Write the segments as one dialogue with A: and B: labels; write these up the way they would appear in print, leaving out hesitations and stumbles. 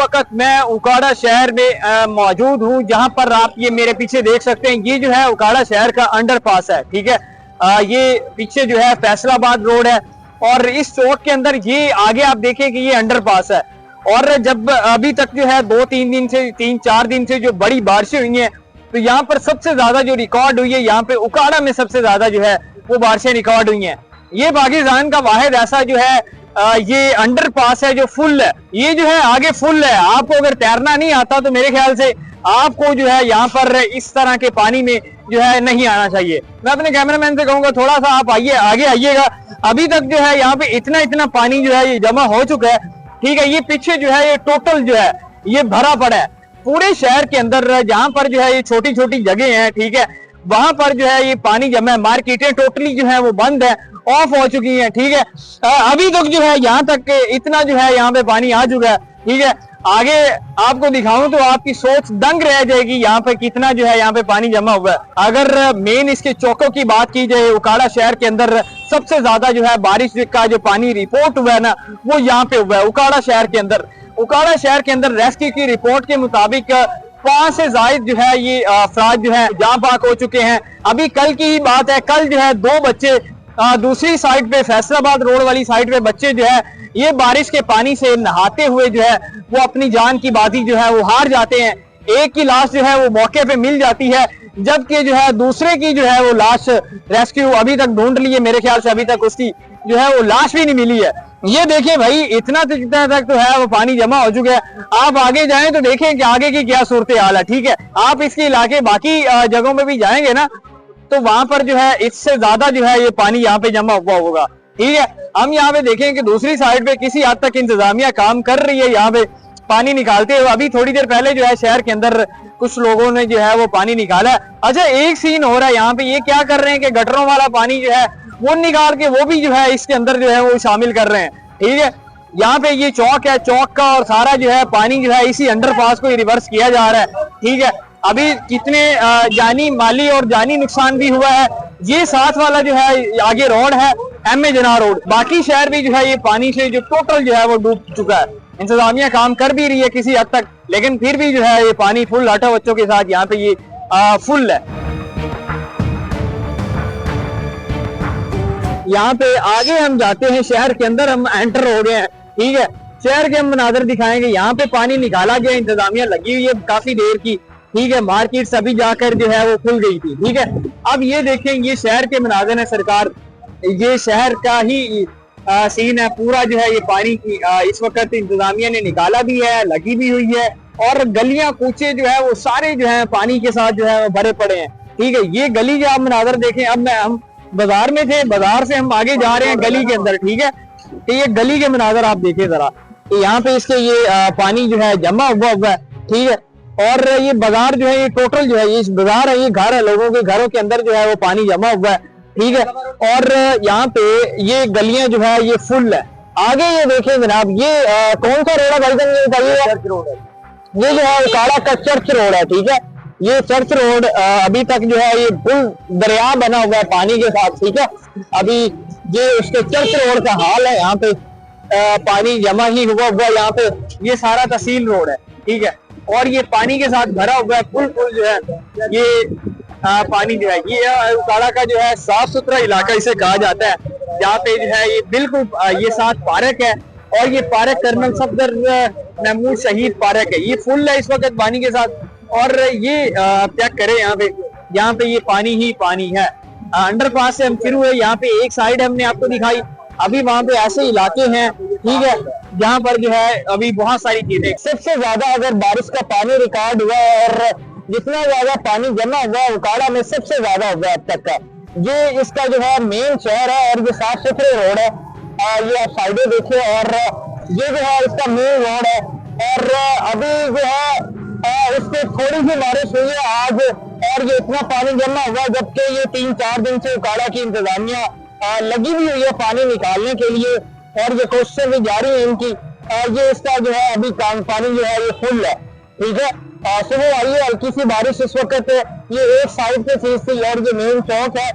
A: वक्त मैं उकाड़ा शहर में मौजूद हूँ, जहां पर आप ये मेरे पीछे देख सकते हैं, ये जो है उकाड़ा शहर का अंडरपास है। ठीक है, ये पीछे जो है फैसलाबाद रोड है और इस चौक के अंदर ये आगे आप देखें कि ये अंडरपास है। और जब अभी तक जो है 3-4 दिन से जो बड़ी बारिशें हुई हैं, तो यहाँ पर सबसे ज्यादा जो रिकॉर्ड हुई है, यहाँ पे उकाड़ा में सबसे ज्यादा जो है वो बारिशें रिकॉर्ड हुई हैं। ये पाकिस्तान का वाहिद ऐसा जो है ये अंडरपास है जो फुल है, ये जो है आगे फुल है। आपको अगर तैरना नहीं आता तो मेरे ख्याल से आपको जो है यहाँ पर इस तरह के पानी में जो है नहीं आना चाहिए। मैं अपने कैमरामैन से कहूंगा थोड़ा सा आप आइए, आगे आइएगा। अभी तक जो है यहाँ पे इतना पानी जो है ये जमा हो चुका है। ठीक है, ये पीछे जो है ये टोटल जो है ये भरा पड़ा है पूरे शहर के अंदर। जहां पर जो है ये छोटी छोटी जगह हैं, ठीक है, वहां पर जो है ये पानी जमा है। मार्केटें टोटली जो है वो बंद है, ऑफ हो चुकी हैं। ठीक है, अभी तक जो है यहाँ तक इतना जो है यहाँ पे पानी आ चुका है। ठीक है, आगे आपको दिखाऊं तो आपकी सोच दंग रह जाएगी यहाँ पे कितना जो है यहाँ पे पानी जमा हुआ है। अगर मेन इसके चौकों की बात की जाए, उकाड़ा शहर के अंदर सबसे ज्यादा जो है बारिश का जो पानी रिपोर्ट हुआ है ना, वो यहाँ पे हुआ है उकाड़ा शहर के अंदर। उकाड़ा शहर के अंदर रेस्क्यू की रिपोर्ट के मुताबिक 5 से ज्यादा जो है ये अफराद जो है जान पाक हो चुके हैं। अभी कल की ही बात है, कल जो है 2 बच्चे दूसरी साइड पे फैसलाबाद रोड वाली साइड पे बच्चे जो है ये बारिश के पानी से नहाते हुए जो है वो अपनी जान की बाजी जो है वो हार जाते हैं। एक की लाश जो है वो मौके पे मिल जाती है, जबकि जो है दूसरे की जो है वो लाश रेस्क्यू अभी तक ढूंढ ली है। मेरे ख्याल से अभी तक उसकी जो है वो लाश भी नहीं मिली है। ये देखिए भाई, इतना तक तो है वो पानी जमा हो चुका है। आप आगे जाएं तो देखें कि आगे की क्या सूरत हाल है। ठीक है, आप इसके इलाके बाकी जगहों में भी जाएंगे ना, तो वहां पर जो है इससे ज्यादा जो है ये पानी यहाँ पे जमा हुआ होगा। ठीक है, हम यहाँ पे देखें कि दूसरी साइड पे किसी हद तक इंतजामिया काम कर रही है यहाँ पे पानी निकालते हुए। अभी थोड़ी देर पहले जो है शहर के अंदर कुछ लोगों ने जो है वो पानी निकाला है। अच्छा, एक सीन हो रहा है यहाँ पे, ये क्या कर रहे हैं कि गटरों वाला पानी जो है वो निकाल के वो भी जो है इसके अंदर जो है वो शामिल कर रहे हैं। ठीक है, यहाँ पे ये चौक है, चौक का और सारा जो है पानी जो है इसी अंडरपास को रिवर्स किया जा रहा है। ठीक है, अभी कितने जानी माली और जानी नुकसान भी हुआ है। ये साथ वाला जो है आगे रोड है एम ए जना रोड, बाकी शहर भी जो है ये पानी से जो टोटल जो है वो डूब चुका है। इंतजामिया काम कर भी रही है किसी हद तक, लेकिन फिर भी जो है ये पानी फुल आटा बच्चों के साथ यहाँ पे ये फुल है। यहाँ पे आगे हम जाते हैं, शहर के अंदर हम एंटर हो गए हैं। ठीक है, शहर के हम मनाजर दिखाएंगे। यहाँ पे पानी निकाला गया, इंतजामिया लगी हुई है काफी देर की। ठीक है, मार्केट सभी जाकर जो है वो खुल गई थी। ठीक है, अब ये देखें, ये शहर के मनाजर है सरकार, ये शहर का ही सीन है पूरा जो है ये पानी की इस वक्त इंतजामिया ने निकाला भी है, लगी भी हुई है और गलियां कूचे जो है वो सारे जो है पानी के साथ जो है वो भरे पड़े हैं। ठीक है, ये गली जो आप मनाजर देखें, अब हम बाजार में थे, बाजार से हम आगे जा रहे हैं गली के अंदर। ठीक है, तो ये गली के मनाजर आप देखें जरा, यहाँ पे इसके ये पानी जो है जमा हुआ है। ठीक है, और ये बाजार जो है ये टोटल जो है ये बाजार है, ये घर है, लोगों के घरों के अंदर जो है वो पानी जमा हुआ है। ठीक है, और यहाँ पे ये गलियां जो है ये फुल है। आगे ये देखें जनाब, ये कौन सा रोड है भाई साहब, ये बताइए। चर्च रोड है, ये जो है उकाड़ा का चर्च रोड है। ठीक है, ये चर्च रोड अभी तक जो है ये पुल दरिया बना हुआ है पानी के साथ। ठीक है, अभी ये उसके चर्च रोड का हाल है, यहाँ पे पानी जमा ही हुआ यहाँ पे। ये सारा तहसील रोड है। ठीक है, और ये पानी के साथ भरा हुआ है, फुल जो है ये पानी जो है ये उकाड़ा का जो है साफ सुथरा इलाका इसे कहा जाता है। यहाँ पे जो है ये बिल्कुल ये साथ पार्क है और ये पार्क कर्नल सफदर महमूद शहीद पार्क है। ये फुल है इस वक्त पानी के साथ और ये चेक करें यहाँ पे ये पानी ही पानी है। अंडरपास से हम फिर हुए, यहाँ पे एक साइड हमने आपको दिखाई, अभी वहाँ पे ऐसे इलाके हैं। ठीक है, जहाँ पर जो है अभी बहुत सारी चीजें, सबसे ज्यादा अगर बारिश का पानी रिकॉर्ड हुआ और जितना ज्यादा पानी जमा हुआ उकाड़ा में सबसे ज्यादा हुआ अब तक का। ये इसका जो है मेन शहर है और ये साफ सुथरे रोड है, ये आप साइडें देखिए, और ये जो है इसका मेन रोड है। और अभी जो है इससे थोड़ी सी बारिश हुई है आज और ये इतना पानी जमा हुआ, जबकि ये 3-4 दिन से उकाड़ा की इंतजामिया लगी भी हुई है पानी निकालने के लिए और ये कोशिशें भी जारी है इनकी। ये इसका जो है अभी पानी जो है ये फुल है। ठीक है, सुबह आई है हल्की सी बारिश, इस वक्त ये एक साइड पे चीज थी और ये मेन चौक है,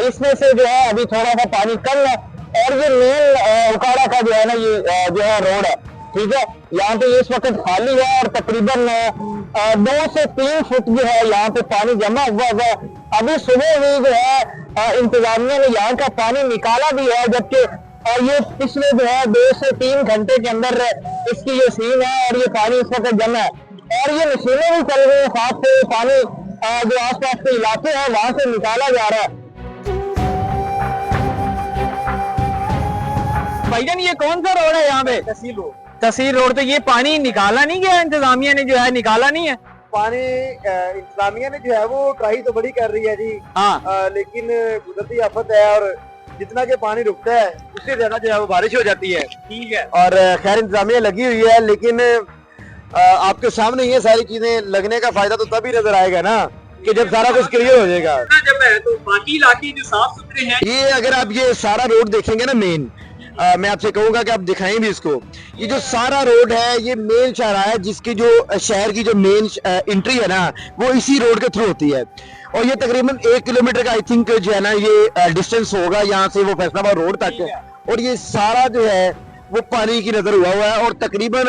A: इसमें से जो है अभी थोड़ा सा पानी कम है और ये मेन उकाड़ा का जो है ना ये जो है रोड है, ठीक है। यहाँ पे इस वक्त खाली है और तकरीबन 2 से 3 फुट जो है यहाँ पे पानी जमा हुआ है। अभी सुबह हुई जो है इंतजामिया ने यहाँ का पानी निकाला भी है, जबकि ये पिछले जो है 2 से 3 घंटे के अंदर इसकी ये सीन है और ये पानी इस वक्त जमा है और ये मशीनें भी चल रही है, साथ से पानी जो आसपास के इलाके हैं वहां से निकाला जा रहा है। भाईजान ये कौन सा रोड है यहाँ पे? तहसील रोड। तो ये पानी निकाला नहीं गया, इंतजामिया ने जो है निकाला नहीं है
B: पानी? इंतजामिया ने जो है वो ट्राई तो बड़ी कर रही है जी।
A: हाँ।
B: लेकिन कुदरती आफत है और जितना के पानी रुकता है उससे ज्यादा जो है वो बारिश हो जाती है।
A: ठीक है।
B: और खैर इंतजामिया लगी हुई है, लेकिन आपके सामने ये सारी चीजें लगने का फायदा तो तभी नजर आएगा ना कि जब सारा कुछ क्लियर हो जाएगा।
A: जब है तो बाकी इलाके जो साफ सुथरे हैं,
B: ये अगर आप ये सारा रोड देखेंगे ना मेन, मैं आपसे कहूंगा कि आप दिखाएं भी इसको। ये जो सारा रोड है ये मेन चौराहा है जिसकी जो शहर की जो मेन एंट्री है ना वो इसी रोड के थ्रू होती है और ये तकरीबन 1 किलोमीटर का आई थिंक जो है ना ये डिस्टेंस होगा यहाँ से वो फैसलाबाद रोड तक। और ये सारा जो है वो पानी की नजर हुआ है और तकरीबन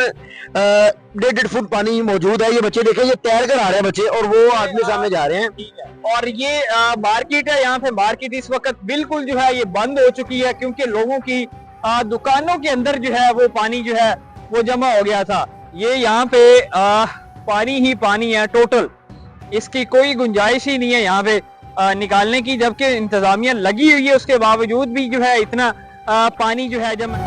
B: 1.5 फुट पानी मौजूद है। ये बच्चे देखें ये तैर कर आ रहे हैं बच्चे और वो आदमी सामने जा रहे हैं।
A: और ये मार्केट है, यहाँ पे मार्केट इस वक्त बिल्कुल जो है ये बंद हो चुकी है क्योंकि लोगों की दुकानों के अंदर जो है वो पानी जो है वो जमा हो गया था। ये यहाँ पे पानी ही पानी है टोटल, इसकी कोई गुंजाइश ही नहीं है यहाँ पे निकालने की, जबकि इंतजामिया लगी हुई है उसके बावजूद भी जो है इतना पानी जो है जमा